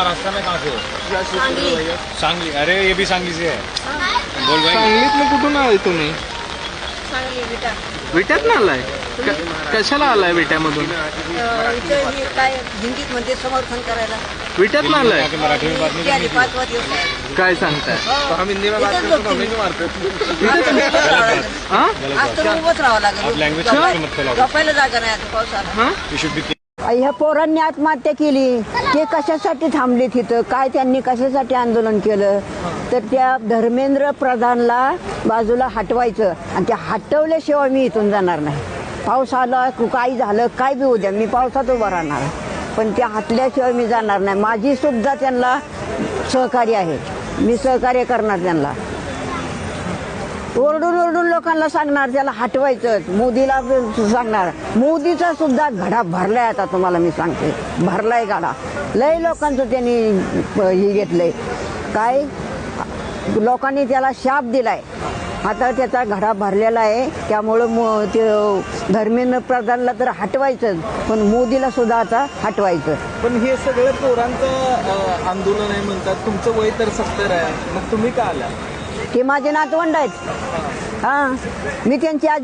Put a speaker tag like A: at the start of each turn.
A: महाराष्ट्र में कहाँ से हो? सांगली। अरे ये भी सांगली से है। बोल भाई।
B: सांगलीतनं कुठून आलाय तुम्ही? विट्यात ना आलाय? कशाला आलाय विट्यामधून?
C: काय हिंदीत मध्ये समर्थन करायला
B: विट्यात ना आलाय?
A: मराठी में बात नहीं
C: 5 दिवस
B: काय सांगताय? हा?
C: आज तर उभंच राहावं
A: आप
C: लागेल
A: लैंग्वेज मत फैलाओ।
C: झोपायला जागा नाही आता पावसाला
B: हा?
A: You should be
D: ह्या पोरांनी आत्महत्या केली ते कशासाठी थांबले तिथं काय त्यांनी कशासाठी आंदोलन केलं तर त्या धर्मेंद्र प्रधानला बाजूला हटवायचं आणि त्या हटवल्याशिवाय मी इथून जाणार नाही. पाऊस आला काही झालं काय बी उद्या मी पावसात उभं राहणार पण त्या हटल्याशिवाय मी जाणार नाही. माझी सुद्धा त्यांना सहकार्य आहे. मी सहकार्य करणार त्यांना. ओरडून ओरडून लोकांना सांगणार त्याला हटवायचं. मोदीला सांगणार. मोदीचा सुद्धा घडा भरलाय आता तुम्हाला मी सांगते भरलाय घडा. लय लोकांचं त्यांनी हे घेतलंय काय लोकांनी त्याला शाप दिलाय. आता त्याचा घडा भरलेला आहे त्यामुळं ते धर्मेंद्र प्रधानला तर हटवायचं पण मोदीला सुद्धा आता हटवायचं.
B: पण हे सगळं पोरांचं आंदोलन आहे म्हणतात. तुमचं वय तर 70 आहे मग तुम्ही का आला?
D: ते माझे नातवंड आहेत. हा मी त्यांची आज